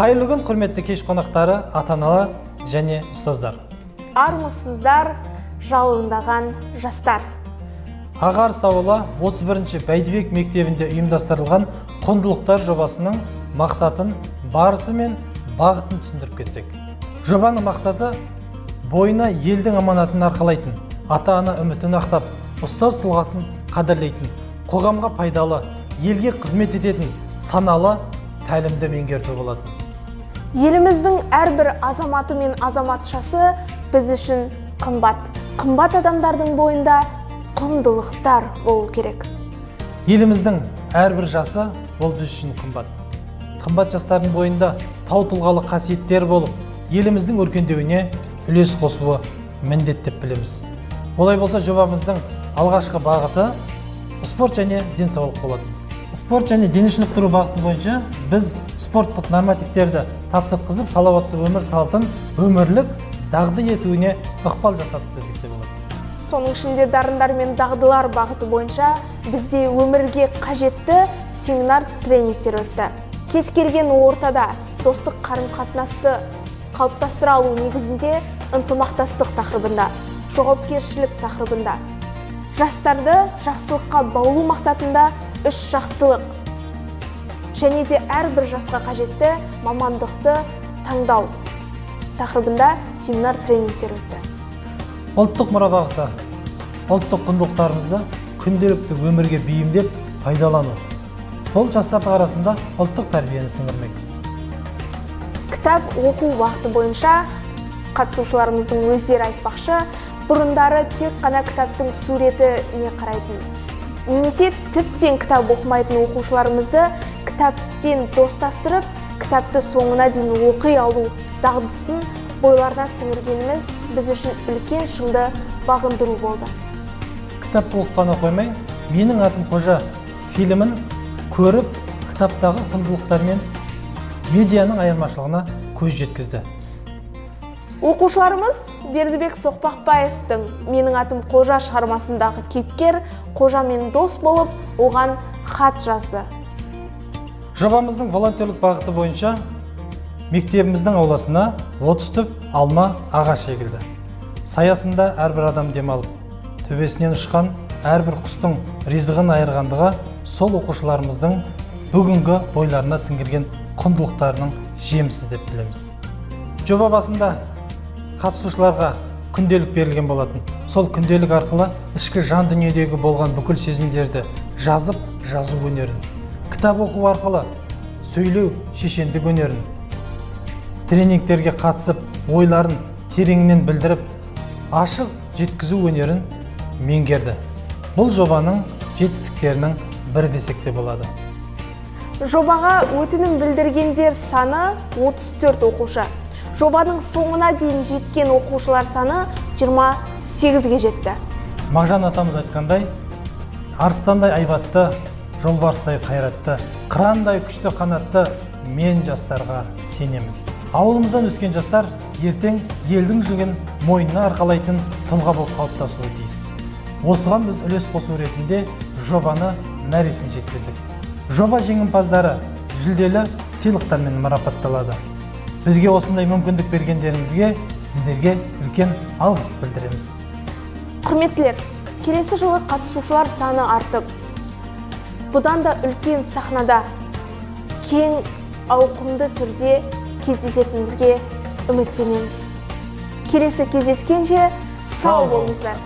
Қайырлы күн, құрметті кеш қонақтары, ата-аналар және ұстаздар. Армысыздар, жалындаған жастар. Ағарыс ауылы 31-ші Бәйдібек мектебінде ұйымдастырылған құндылықтар жобасының мақсатын, барысы мен бағытын түсіндіріп кетсек. Жобаның мақсаты бойына елдің аманатын арқалайтын, ата-ана үмітін ақтап, ұстаз тұлғасын қадірлейтін, қоғамға пайдалы, елге қызмет ететін, саналы, тәлімді меңгерту болады. Еліміздің әрбір азаматы мен азаматшасы біз үшін қымбат. Қымбат адамдардың бойында құндылықтар болу керек. Еліміздің әрбір жасы ол біз үшін қымбат. Қымбат жастардың бойында тау тұлғалы қасиеттер болып, еліміздің өркендеуіне үлес қосуы міндет деп білеміз. Олай болса, жобамыздың алғашқы бағыты спорт және денсаулық болады. Спорт және дене шынықтыру бағыты бойынша біз спорттық нормативтерді тапсыртқызып, салауатты өмір салтын өмірлік дағды етуіне ықпал жасадық десек те болады. Соның ішінде дарындар мен дағдылар бағыты бойынша бізде өмірге қажетті семинар тренингтер өтті. Кез келген ортада достық қарым-қатынасты қалыптастыра алу негізінде ынтымақтастық тақырыбында, жауапкершілік тақырыбында, жастарды жақсылыққа баулу мақсатында 3 жақсылық және де әрбір жасқа қажетті мамандықты таңдау тақырыбында семинар тренингтер өтті. Ұлттық мұра бағыты ұлттық құндылықтарымызды күнделікті өмірге бейімдеп пайдалану. Бұл жастардың арасында ұлттық тәрбиені сіңірмек. Кітап оқу бағыты бойынша қатысушыларымыздың өздері айтпақшы, бұрындары тек қана кітаптың суретіне қарайтын, немесе тіптен кітап оқымайтын оқушыларымызды кітаппен достастырып, кітапты соңына дейін оқи алу дағдысын бойларына сіңіргеніміз біз үшін үлкен шыңды бағындыру болды. Кітапты оқығаны қоймай, «Менің атым Қожа» фильмін көріп, кітаптағы құндылықтар мен медианың айырмашылығына көз жеткізді. Оқушыларымыз Бердібек Соқпақбаевтың «Менің атым Қожа» шығармасындағы кейіпкер Қожамен дос болып, оған хат жазды. Жобамыздың волонтерлік бағыты бойынша мектебіміздің ауласына 30 түп алма ағаш егілді. Саясында әрбір адам демалып, төбесінен ұшқан әрбір құстың ризығын айырғандығы сол оқушыларымыздың бүгінгі бойларына сіңірген құндылықтарының жемісі деп білеміз. Жоба басында қатысушыларға күнделік берілген болатын. Сол күнделік арқылы ішкі жан дүниедегі болған бүкіл сезімдерді жазып, жазу өнерін, кітап оқу арқылы сөйлеу шешендік өнерін, тренингтерге қатысып, ойларын тереңінен білдіріп, ашық жеткізу өнерін меңгерді. Бұл жобаның жетістіктерінің бірі десек те болады. Жобаға өтінім білдіргендер саны 34 оқушы. Жобаның соңына дейін жеткен оқушылар саны 28-ге жетті. Мағжан атамыз айтқандай, арыстандай айбатты, жолбарыстай қайратты, қырандай күшті қанатты мен жастарға сенемін. Ауылымыздан өскен жастар ертең елдің жүгін мойнына арқалайтын тұлға болып қалыптасуы тиіс. Осыған біз үлес қосу ретінде жобаны мәресіне жеткіздік. Жоба жеңімпаздары жүлделі сыйлықтармен марапатталады. Бізге осындай мүмкіндік бергендеріңізге сіздерге үлкен алғыс білдіреміз. Құрметтілер, келесі жылы қатысушылар саны артып, бұдан да үлкен сахнада кең ауқымды түрде кездесетінімізге үміттенеміз. Келесі кездескенше сау болыңыздар.